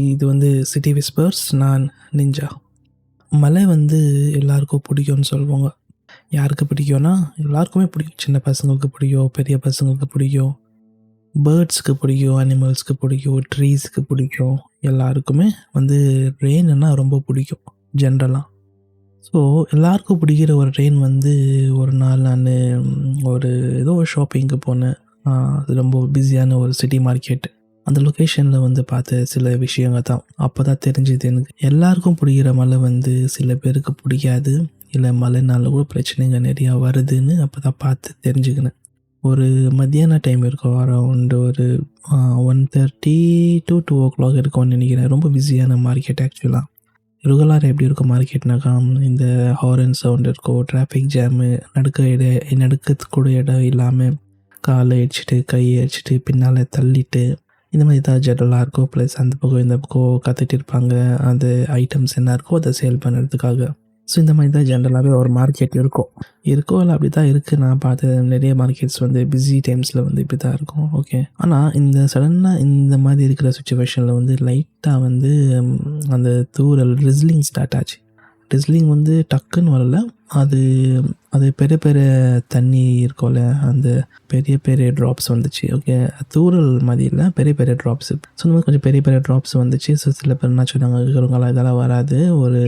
இது வந்து city whispers. நான் நிஞ்சா. மலை வந்து எல்லாருக்கும் பிடிக்கும்னு சொல்லுவாங்க. யாருக்கு பிடிக்கும்னா, எல்லாருக்குமே பிடிக்கும். சின்ன பசங்களுக்கு பிடிக்கும், பெரிய பசங்களுக்கு பிடிக்கும், பேர்ட்ஸ்க்கு பிடிக்கும், அனிமல்ஸ்க்கு பிடிக்கும், ட்ரீஸ்க்கு பிடிக்கும். எல்லாருக்குமே வந்து ரெயின்னா ரொம்ப பிடிக்கும் ஜென்ரலா. ஸோ எல்லாருக்கும் பிடிக்கிற ஒரு ரெயின் வந்து ஒரு நாள் நான் ஒரு ஏதோ ஒரு ஷாப்பிங்க்கு போனேன். அது ரொம்ப பிஸியான ஒரு சிட்டி மார்க்கெட். அந்த லொக்கேஷனில் வந்து பார்த்த சில விஷயங்கள் தான். அப்போ தான் தெரிஞ்சுது எனக்கு. எல்லாருக்கும் பிடிக்கிற மழை வந்து சில பேருக்கு பிடிக்காது. இல்லை மழைனால கூட பிரச்சனைகள் நிறையா வருதுன்னு அப்போ தான் பார்த்து தெரிஞ்சுக்கினேன். ஒரு மத்தியான டைம் இருக்கும். அரௌண்ட் ஒரு 1:30 to 2 இருக்கும்னு நினைக்கிறேன். ரொம்ப பிஸியான மார்க்கெட் ஆக்சுவலாக. ரெகுலராக எப்படி இருக்கும் மார்க்கெட்னாக்கா, இந்த ஹாரன் சவுண்ட் இருக்கும், டிராஃபிக் ஜாமு, நடக்கிறதுக்கு கூட இடம் இல்லாமல் காலை அடிச்சுட்டு கையை அடிச்சுட்டு பின்னால் தள்ளிட்டு இந்த மாதிரி தான் ஜெனரலாக இருக்கும். ப்ளஸ் அந்த பக்கம் இந்த பக்கம் கற்றுட்டு இருப்பாங்க. அந்த ஐட்டம்ஸ் என்ன இருக்கோ அதை சேல் பண்ணுறதுக்காக. ஸோ இந்த மாதிரி தான் ஜென்ரலாகவே ஒரு மார்க்கெட் இருக்கும். இல்லை அப்படி தான் இருக்குது. நான் பார்த்த நிறைய மார்க்கெட்ஸ் வந்து பிஸி டைம்ஸில் வந்து இப்படி தான் இருக்கும். ஓகே. ஆனால் இந்த சடனாக இந்த மாதிரி இருக்கிற சுச்சுவேஷனில் வந்து லைட்டாக வந்து அந்த ட்ரிஸ்லிங் ஸ்டார்ட் ஆச்சு. ட்ரிஸ்லிங் வந்து டக்குன்னு வரல. அது அது பெரிய பெரிய தண்ணி இருக்கும்ல, அந்த பெரிய பெரிய ட்ராப்ஸ் வந்துச்சு. ஓகே. தூரல் மாதிரி இல்லை, பெரிய பெரிய ட்ராப்ஸு. ஸோ இந்த மாதிரி கொஞ்சம் பெரிய பெரிய ட்ராப்ஸ் வந்துச்சு. ஸோ சில பேர் என்ன சொன்னாங்க, இருக்கிறவங்களாம் இதெல்லாம் வராது, ஒரு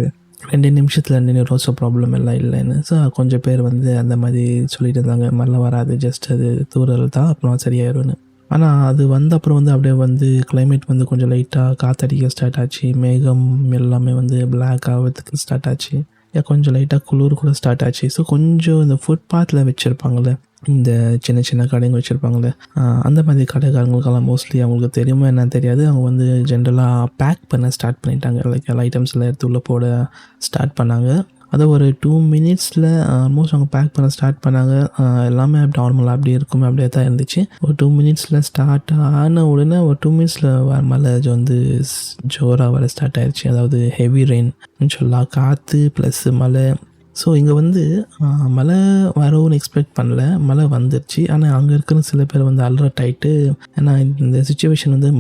2 நிமிஷத்தில் நின்றுடும், ஸோ ப்ராப்ளம் எல்லாம் இல்லைன்னு. ஸோ கொஞ்சம் பேர் வந்து அந்த மாதிரி சொல்லிட்டு இருந்தாங்க, மழை வராது, ஜஸ்ட் அது தூரல் தான், அப்புறம் சரியாயிரும்னு. ஆனால் அது வந்த அப்புறம் வந்து அப்படியே வந்து கிளைமேட் வந்து கொஞ்சம் லைட்டாக காற்றடிக்க ஸ்டார்ட் ஆச்சு. மேகம் எல்லாமே வந்து பிளாக் ஆகிறதுக்கு ஸ்டார்ட் ஆச்சு. கொஞ்சம் லைட்டாக குளிர் கூட ஸ்டார்ட் ஆச்சு. ஸோ கொஞ்சம் இந்த ஃபுட்பாத்தில் வச்சுருப்பாங்களே, இந்த சின்ன சின்ன கடைங்க வச்சுருப்பாங்களே, அந்த மாதிரி கடைக்காரங்களுக்கெல்லாம் மோஸ்ட்லி அவங்களுக்கு தெரியுமா என்னன்னு தெரியாது. அவங்க வந்து ஜென்ரலாக பேக் பண்ண ஸ்டார்ட் பண்ணிட்டாங்க. லைக் எல்லா ஐட்டம்ஸில் எடுத்து உள்ளே போட ஸ்டார்ட் பண்ணாங்க. அதை ஒரு 2 மினிட்ஸில் ஆல்மோஸ்ட் அவங்க பேக் பண்ண ஸ்டார்ட் பண்ணாங்க. எல்லாமே அப்படி நார்மலாக அப்படி இருக்குமே அப்படியே தான் இருந்துச்சு. ஒரு 2 மினிட்ஸில் ஸ்டார்ட் ஆன உடனே ஒரு 2 மினிட்ஸில் மழை வந்து ஜோராக வர ஸ்டார்ட் ஆயிடுச்சு. அதாவது ஹெவி ரெயின் சொல்லலாம், காற்று ப்ளஸ் மழை. ஸோ இங்கே வந்து மழை வரவுன்னு எக்ஸ்பெக்ட் பண்ணல, மழை வந்துருச்சு. ஆனால் அங்கே இருக்கிற சில பேர் வந்து அலர்ட் ஆகிட்டு, ஏன்னா இந்த சுச்சுவேஷன் வந்து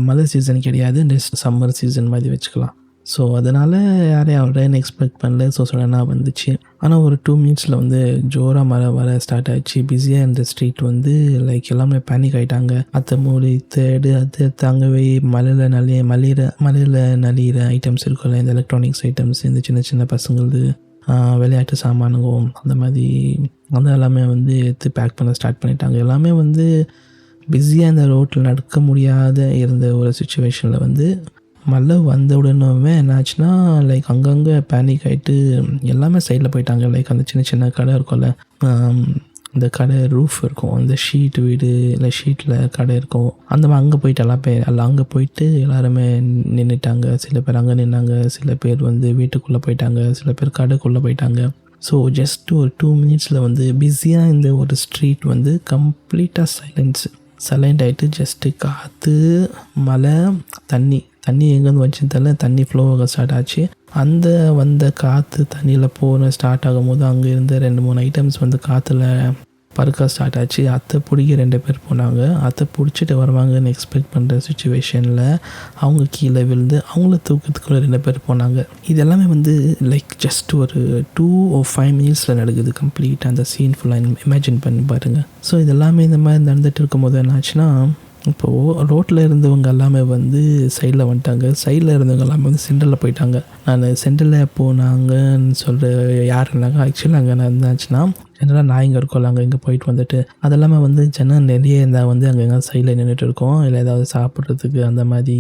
மழை சீசன் கிடையாது, நெக்ஸ்ட் சம்மர் சீசன் மாதிரி வச்சுக்கலாம். ஸோ அதனால் யாரையும் ரெயின் எக்ஸ்பெக்ட் பண்ணல. ஸோ சடனாக வந்துச்சு. ஆனால் ஒரு 2 மினிட்ஸில் வந்து ஜோராக மழை வர ஸ்டார்ட் ஆகிடுச்சு. பிஸியாக இருந்த ஸ்ட்ரீட் வந்து லைக் எல்லாமே பேனிக் ஆகிட்டாங்க. அத்தை மூடி தேடு அது தாங்கவே மலையில் நலிகிற ஐட்டம்ஸ் இருக்குல்ல, இந்த எலக்ட்ரானிக்ஸ் ஐட்டம்ஸ், இந்த சின்ன சின்ன பசங்களது விளையாட்டு சாமானுங்க, அந்த மாதிரி வந்து எல்லாமே வந்து எடுத்து பேக் பண்ண ஸ்டார்ட் பண்ணிட்டாங்க. எல்லாமே வந்து பிஸியாக இந்த ரோட்டில் நடக்க முடியாத இருந்த ஒரு சுச்சுவேஷனில் வந்து மழை வந்த உடனே என்னாச்சுன்னா, லைக் அங்கங்கே பேனிக் ஆகிட்டு எல்லாமே சைடில் போயிட்டாங்க. லைக் அந்த சின்ன சின்ன கடை இருக்கும்ல, இந்த கடை ரூஃப் இருக்கும், அந்த ஷீட் வீடு இல்லை ஷீட்டில் கடை இருக்கும், அந்த அங்கே போயிட்டு அங்கே போயிட்டு எல்லாருமே நின்றுட்டாங்க. சில பேர் அங்கே நின்னாங்க, சில பேர் வந்து வீட்டுக்குள்ளே போயிட்டாங்க, சில பேர் கடைக்குள்ளே போயிட்டாங்க. ஸோ ஜஸ்ட் ஒரு 2 மினிட்ஸில் வந்து பிஸியாக இந்த ஒரு ஸ்ட்ரீட் வந்து கம்ப்ளீட்டாக சைலண்ட் ஆகிட்டு, ஜஸ்ட்டு காற்று, மழை, தண்ணி எங்கேருந்து வந்துச்சுன்னு தெரியல, தண்ணி ஃப்ளோ ஆக ஸ்டார்ட் ஆச்சு. அந்த வந்த காற்று தண்ணியில் போன ஸ்டார்ட் ஆகும்போது அங்கே இருந்த 2-3 ஐட்டம்ஸ் வந்து காற்றுல பறக்க ஸ்டார்ட் ஆச்சு. அத்தை பிடிக்க 2 பேர் போனாங்க. அத்தை பிடிச்சிட்டு வருவாங்கன்னு எக்ஸ்பெக்ட் பண்ணுற சுச்சுவேஷனில் அவங்க கீழே விழுந்து அவங்கள தூக்கத்துக்குள்ளே 2 பேர் போனாங்க. இது எல்லாமே வந்து லைக் ஜஸ்ட் ஒரு 2 or 5 மினிட்ஸில் நடக்குது. கம்ப்ளீட்டாக அந்த சீன் ஃபுல்லாக இமேஜின் பண்ணி பாருங்கள். ஸோ இது எல்லாமே இந்த மாதிரி நடந்துகிட்டு இருக்கும்போது என்னாச்சுன்னா, இப்போது ரோட்டில் இருந்தவங்க எல்லாமே வந்து சைடில் வந்துட்டாங்க. சைடில் இருந்தவங்க எல்லாமே வந்து சென்டரில் போயிட்டாங்க. நான் சென்டரில் போனாங்கன்னு சொல்கிற யார் இருந்தாங்க, ஆக்சுவலி அங்கே என்ன இருந்தாச்சுன்னா, ஜெனரலாக நாய்ங்க இருக்கோம்ல, அங்கே இங்கே போயிட்டு வந்துட்டு அதெல்லாமே வந்து ஜனம் நிறைய இருந்தால் வந்து அங்கே எங்கே சைடில் நின்றுட்டு இருக்கோம், இல்லை ஏதாவது சாப்பிட்றதுக்கு அந்த மாதிரி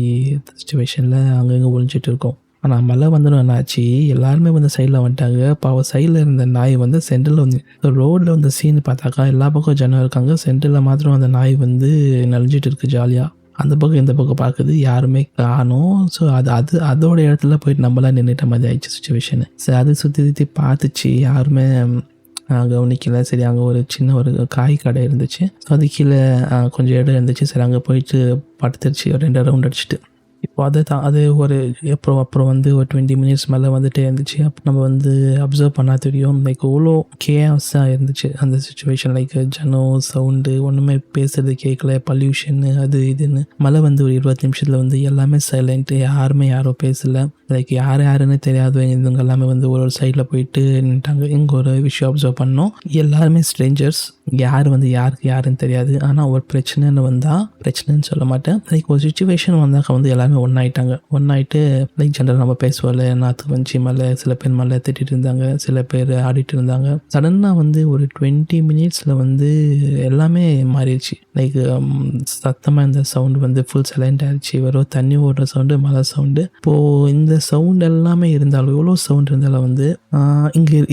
சுச்சுவேஷனில் அங்கங்கே ஒழிஞ்சிட்டு இருக்கோம். ஆனால் மழை வந்துடும் என்னாச்சு, எல்லாருமே வந்து சைடில் வந்துட்டாங்க. இப்போ அவள் சைடில் இருந்த நாய் வந்து சென்டரில் வந்து ரோடில் வந்து சீன் பார்த்தாக்கா எல்லா பக்கம் ஜனம் இருக்காங்க, சென்டரில் மாத்திரம் அந்த நாய் வந்து நலிஞ்சிட்டு இருக்குது ஜாலியாக. அந்த பக்கம் இந்த பக்கம் பார்க்குது, யாருமே காணோம். ஸோ அதோட இடத்துல போயிட்டு நம்மளாம் நின்றுட்ட மாதிரி ஆயிடுச்சு சுச்சுவேஷனு. சரி, அது சுற்றி பார்த்துச்சு, யாருமே கவனிக்கல. சரி, அங்கே ஒரு சின்ன ஒரு காய் கடை இருந்துச்சு. ஸோ அது கீழே கொஞ்சம் இடம் இருந்துச்சு. சரி, அங்கே போயிட்டு படுத்துருச்சு 2 ரவுண்ட் அடிச்சுட்டு. அதுதான் அது ஒரு அப்புறம் வந்து ஒரு 20 மினிட்ஸ் மேலே வந்துட்டே இருந்துச்சு. அப்போ நம்ம வந்து அப்சர்வ் பண்ணா தெரியும் லைக் எவ்வளோ கேஆஸாக இருந்துச்சு அந்த சுச்சுவேஷன். லைக் சவுண்டு ஒன்றுமே பேசுறது கேட்கல, பொல்யூஷன்னு அது இதுன்னு. மழை வந்து ஒரு 20 நிமிஷத்தில் வந்து எல்லாமே சைலண்ட்டு, யாரும் பேசலை. லைக் யாருன்னு தெரியாதவங்க இவங்க எல்லாமே வந்து ஒரு சைடில் போயிட்டு நின்ட்டாங்க. இங்கே ஒரு விஷயம் அப்சர்வ் பண்ணோம், எல்லாருமே ஸ்ட்ரேஞ்சர்ஸ், யாருக்கு யாருன்னு தெரியாது. ஆனால் ஒரு பிரச்சனைன்னு சொல்ல மாட்டேன், லைக் ஒரு சுச்சுவேஷன் வந்தாக்க வந்து எல்லாருமே ஒன்றாயிட்டு லைக் ஜென்ரல் நம்ம பேசுவோம்ல, நாற்று வஞ்சி மேலே சில பேர் மேலே திட்டிகிட்டு இருந்தாங்க, சில பேர் ஆடிட்டு இருந்தாங்க. சடனாக வந்து ஒரு 20 மினிட்ஸில் வந்து எல்லாமே மாறிடுச்சு. லைக் சத்தமாக இந்த சவுண்டு வந்து ஃபுல் சைலண்ட் ஆகிடுச்சு. வெறும் தண்ணி ஓடுற சவுண்டு, மழை சவுண்டு. இப்போது இந்த சவுண்ட் எல்லாமே இருந்தாலும், எவ்வளோ சவுண்ட் இருந்தாலும் வந்து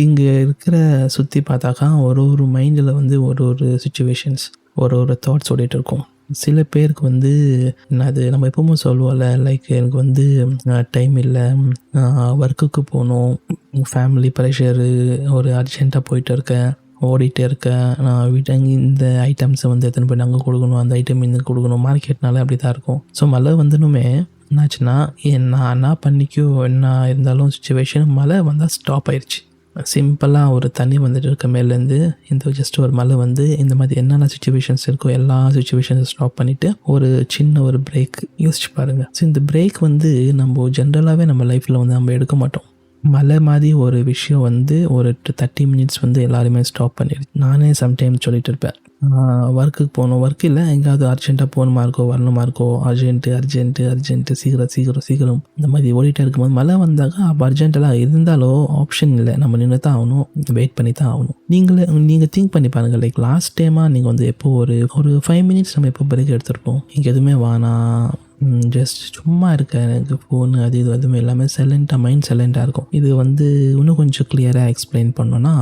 இங்கே இருக்கிற சுற்றி பார்த்தாக்கா ஒரு மைண்டில் வந்து ஒரு சுச்சுவேஷன்ஸ், ஒரு தாட்ஸ் ஓடிட்டு இருக்கும். சில பேருக்கு வந்து அது நம்ம எப்பவுமே சொல்லுவோம்ல, லைக் எனக்கு வந்து டைம் இல்லை, ஒர்க்குக்கு போகணும், ஃபேமிலி ப்ரெஷரு, ஒரு அர்ஜெண்ட்டாக போயிட்டு இருக்கேன், ஓடிட்டே இருக்கேன், நான் இந்த ஐட்டம்ஸை வந்து எத்தனை போய் அங்கே கொடுக்கணும், அந்த ஐட்டம் இங்கே கொடுக்கணும். மார்க்கெட்னால அப்படி தான் இருக்கும். ஸோ மழை வந்துனுமே என்னாச்சுன்னா, நான் என்ன பண்ணிக்கோ என்ன இருந்தாலும் சுச்சுவேஷன் மழை வந்தால் ஸ்டாப் ஆயிடுச்சு. சிம்பிளாக ஒரு தண்ணி வந்துட்டு இருக்க மேலேருந்து இந்த ஜஸ்ட் ஒரு மழை வந்து இந்த மாதிரி என்னென்ன சுச்சுவேஷன்ஸ் இருக்கோ எல்லா சுச்சுவேஷன்ஸும் ஸ்டாப் பண்ணிவிட்டு ஒரு சின்ன ஒரு பிரேக் யோசிச்சு பாருங்கள். ஸோ இந்த பிரேக் வந்து நம்ம ஜென்ரலாகவே நம்ம லைஃப்பில் வந்து நம்ம எடுக்க மாட்டோம். மழை மாதிரி ஒரு விஷயம் வந்து ஒரு 30 மினிட்ஸ் வந்து எல்லாருமே ஸ்டாப் பண்ணிடுச்சு. நானே சம்டைம்ஸ் சொல்லிட்டு இருப்பேன், ஒர்க்குக்கு போகணும், ஒர்க் இல்லை எங்கேயாவது அர்ஜென்ட்டாக போகணுமா இருக்கோ வரணுமா இருக்கோ, அர்ஜென்ட்டு சீக்கிரம் இந்த மாதிரி ஓடிட்டே இருக்கும்போது மழை வந்தாக்கா அப்போ அர்ஜென்ட்டெல்லாம் இருந்தாலும் ஆப்ஷன் இல்லை, நம்ம நின்று தான் ஆகணும், வெயிட் பண்ணி தான் ஆகணும். நீங்கள் திங்க் பண்ணி பாருங்கள், லைக் லாஸ்ட் டைமாக நீங்கள் வந்து எப்போ ஒரு 5 மினிட்ஸ் நம்ம எப்போ பிரேக் எடுத்துருப்போம். இங்கே எதுவுமே வேணாம், ஜஸ்ட் சும்மா இருக்க, எனக்கு ஃபோனு அது இது எதுவுமே எல்லாமே மைண்ட் சைலண்ட்டாக இருக்கும். இது வந்து இன்னும் கொஞ்சம் கிளியராக எக்ஸ்பிளைன் பண்ணோன்னா,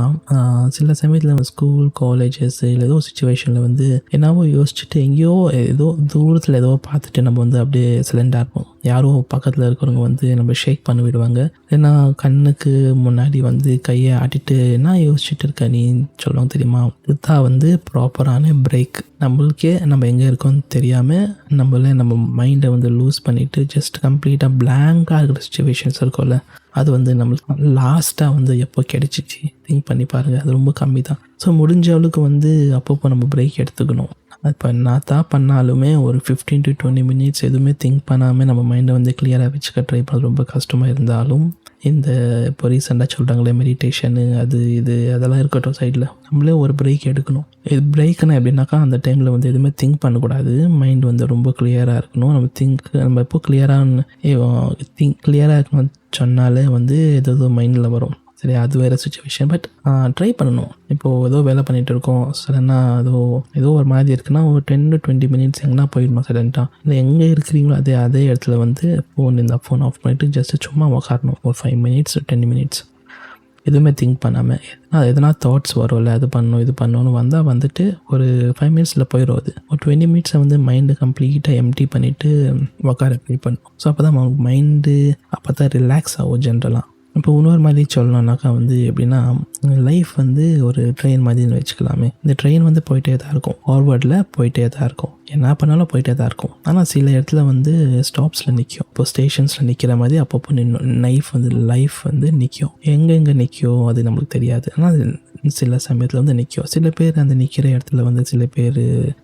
சில சமயத்தில் ஸ்கூல் காலேஜஸ் இல்லை ஏதோ சுச்சுவேஷனில் வந்து என்னவோ யோசிச்சுட்டு எங்கேயோ ஏதோ தூரத்தில் ஏதோ பார்த்துட்டு நம்ம வந்து அப்படியே சைலண்ட்டாக இருப்போம். யாரோ பக்கத்தில் இருக்கிறவங்க வந்து நம்ம ஷேக் பண்ணி விடுவாங்க, ஏன்னா கண்ணுக்கு முன்னாடி வந்து கையை ஆட்டிட்டு என்ன யோசிச்சுட்டு இருக்க நீ சொல்லுவாங்க தெரியுமா. இதுதான் வந்து ப்ராப்பரான பிரேக். நம்மளுக்கே நம்ம எங்கே இருக்கோன்னு தெரியாமல் நம்ம மைண்டை வந்து லூஸ் பண்ணிவிட்டு ஜஸ்ட் கம்ப்ளீட்டாக பிளாங்காக இருக்கிற சுச்சுவேஷன்ஸ் இருக்கும்ல, அது வந்து நம்மளுக்கு லாஸ்ட்டாக வந்து எப்போ கிடைச்சிச்சு திங்க் பண்ணி பாருங்கள், அது ரொம்ப கம்மி தான். ஸோ முடிஞ்ச அளவுக்கு வந்து அப்பப்போ நம்ம பிரேக் எடுத்துக்கணும். இப்போ நான் தான் பண்ணாலுமே ஒரு 15 to 20 மினிட்ஸ் எதுவுமே திங்க் பண்ணாமல் நம்ம மைண்டை வந்து கிளியராக வச்சுக்க ட்ரை பண்ண ரொம்ப கஷ்டமாக இருந்தாலும், இந்த இப்போ ரீசெண்டாக சொல்கிறாங்களே மெடிடேஷனு அது இது அதெல்லாம் இருக்கட்டும் சைடில், நம்மளே ஒரு பிரேக் எடுக்கணும். இது பிரேக்குன்னா எப்படின்னாக்கா அந்த டைமில் வந்து எதுவுமே திங்க் பண்ணக்கூடாது, மைண்ட் வந்து ரொம்ப கிளியராக இருக்கணும். நம்ம எப்போ கிளியராக இருக்கணும்னு சொன்னாலே வந்து ஏதோ மைண்டில் வரும், சரி அது வேறு சுச்சுவேஷன். பட் ட்ரை பண்ணணும். இப்போது ஏதோ வேலை பண்ணிகிட்டு இருக்கோம், சடனாக ஏதோ ஒரு மாதிரி இருக்குன்னா ஒரு 10 to 20 மினிட்ஸ் எங்கன்னா போயிடணும் சடன்ட்டாக. இல்லை எங்கே இருக்கிறீங்களோ அதே இடத்துல வந்து ஃபோன் ஆஃப் பண்ணிவிட்டு ஜஸ்ட்டு சும்மா உக்காரணும் ஒரு 5 மினிட்ஸ் 10 மினிட்ஸ், எதுவுமே திங்க் பண்ணாமல். எதனா தாட்ஸ் வரும்ல, அது பண்ணணும் இது பண்ணணும்னு வந்துட்டு ஒரு 5 மினிட்ஸில் போயிடும். அது ஒரு 20 மினிட்ஸை வந்து மைண்டு கம்ப்ளீட்டாக எம்டி பண்ணிவிட்டு உக்கார ட்ரை பண்ணணும். ஸோ அப்போ தான் மைண்டு அப்போ தான் ரிலாக்ஸ் ஆகும் ஜென்ரலாக. இப்போ இன்னொரு மாதிரி சொல்லணுன்னாக்கா வந்து எப்படின்னா, லைஃப் வந்து ஒரு ட்ரெயின் மாதிரின்னு வச்சுக்கலாமே. இந்த ட்ரெயின் வந்து போயிட்டே தான் இருக்கும், ஃபார்வர்டில் போயிட்டே தான் இருக்கும், என்ன பண்ணாலும் போயிட்டே தான் இருக்கும். ஆனால் சில இடத்துல வந்து ஸ்டாப்ஸில் நிற்கும். இப்போ ஸ்டேஷன்ஸில் நிற்கிற மாதிரி அப்பப்போ லைஃப் வந்து நிற்கும். எங்கெங்கே நிற்கும் அது நம்மளுக்கு தெரியாது, ஆனால் சில சமயத்தில் வந்து நிற்கும். சில பேர் அந்த நிற்கிற இடத்துல வந்து சில பேர்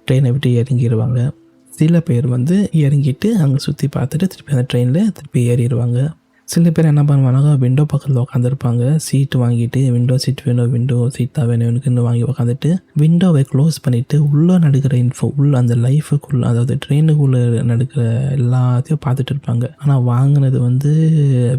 ட்ரெயினை விட்டு இறங்கிடுவாங்க, சில பேர் வந்து இறங்கிட்டு அங்கே சுற்றி பார்த்துட்டு திருப்பி அந்த ட்ரெயினில் திருப்பி ஏறிடுவாங்க. சில பேர் என்ன பண்ணுவாங்க, விண்டோ பக்கத்தில் உட்காந்துருப்பாங்க, சீட்டு வாங்கிட்டு விண்டோ சீட் தான் வேணும் எனக்குன்னு வாங்கி உட்காந்துட்டு விண்டோவை க்ளோஸ் பண்ணிவிட்டு உள்ளே நடக்கிற அந்த லைஃபுக்குள்ளே, அதாவது ட்ரெயினுக்குள்ளே நடக்கிற எல்லாத்தையும் பார்த்துட்டு இருப்பாங்க. ஆனால் வாங்கினது வந்து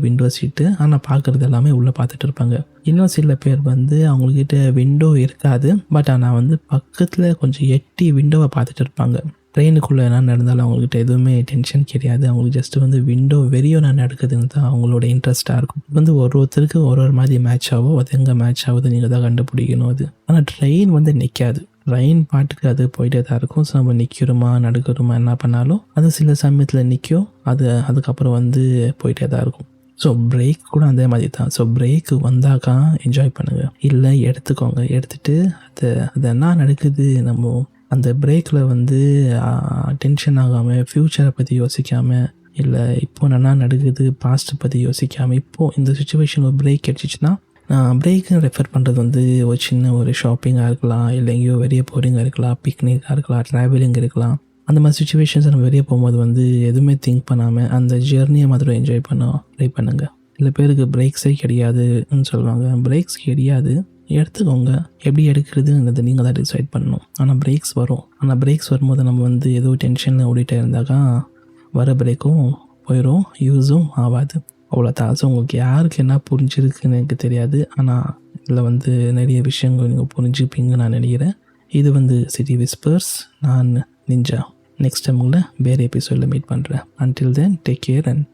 விண்டோ சீட்டு, ஆனால் பார்க்குறது எல்லாமே உள்ளே பார்த்துட்டு இருப்பாங்க. இன்னும் சில பேர் வந்து அவங்கக்கிட்ட விண்டோ இருக்காது, பட் ஆனால் வந்து பக்கத்தில் கொஞ்சம் எட்டி விண்டோவை பார்த்துட்டு இருப்பாங்க. ட்ரெயினுக்குள்ளே என்ன நடந்தாலும் அவங்கக்கிட்ட எதுவுமே டென்ஷன் கிடையாது, அவங்களுக்கு ஜஸ்ட்டு வந்து விண்டோ வெறியோ நான் நடக்குதுன்னு தான் அவங்களோட இன்ட்ரெஸ்ட்டாக இருக்கும். வந்து ஒருத்தருக்கு ஒரு மாதிரி மேட்ச் ஆகும், அது எங்கே மேட்ச் ஆகுது நீங்கள் தான் கண்டுபிடிக்கணும் அது. ஆனால் ட்ரெயின் வந்து நிற்காது, ட்ரெயின் பாட்டுக்கு அது போயிட்டே தான் இருக்கும். ஸோ நம்ம நிற்கிறோமா நடக்கிறோமா என்ன பண்ணாலும் அது சில சமயத்தில் நிற்கும், அதுக்கப்புறம் வந்து போயிட்டே தான் இருக்கும். ஸோ பிரேக் கூட அதே மாதிரி தான். ஸோ பிரேக்கு வந்தாக்கா என்ஜாய் பண்ணுங்கள், இல்லை எடுத்துகிட்டு அது என்ன நடக்குது நம்ம அந்த பிரேக்கில் வந்து டென்ஷன் ஆகாமல், ஃப்யூச்சரை பற்றி யோசிக்காமல் இல்லை இப்போ என்னென்னா நடக்குது பாஸ்ட்டை பற்றி யோசிக்காமல் இப்போது இந்த சுச்சுவேஷன் ஒரு பிரேக் கிடச்சிச்சின்னா, நான் பிரேக்குன்னு ரெஃபர் பண்ணுறது வந்து ஒரு சின்ன ஒரு ஷாப்பிங்காக இருக்கலாம், இல்லை எங்கேயோ வெளியே போகிறீங்க இருக்கலாம், பிக்னிக்காக இருக்கலாம், ட்ராவலிங் இருக்கலாம். அந்த மாதிரி சுச்சுவேஷன்ஸ் நம்ம வெளியே போகும்போது வந்து எதுவுமே திங்க் பண்ணாமல் அந்த ஜேர்னியை மாத்திரம் என்ஜாய் பண்ண ட்ரை பண்ணுங்கள். சில பேருக்கு பிரேக்ஸே கிடையாதுன்னு சொல்லுவாங்க. பிரேக்ஸ் கிடையாது, எடுத்துக்கோங்க. எப்படி எடுக்கிறதுங்கிறது நீங்கள் தான் டிசைட் பண்ணணும். ஆனால் பிரேக்ஸ் வரும். ஆனால் பிரேக்ஸ் வரும்போது நம்ம வந்து ஏதோ டென்ஷனில் ஓடிட்டே இருந்தாக்கா வர பிரேக்கும் போயிடும், யூஸும் ஆகாது. அவ்வளோதான். ஸோ உங்களுக்கு யாருக்கு என்ன புரிஞ்சிருக்குன்னு எனக்கு தெரியாது. ஆனால் இதில் வந்து நிறைய விஷயங்கள் நீங்கள் புரிஞ்சுப்பீங்கன்னு நான் நினைக்கிறேன். இது வந்து சிட்டி விஸ்பர்ஸ். நான் நிஞ்சா. நெக்ஸ்ட் டைம் உங்களை வேறு எபிசோடில் மீட் பண்ணுறேன். Until then take care and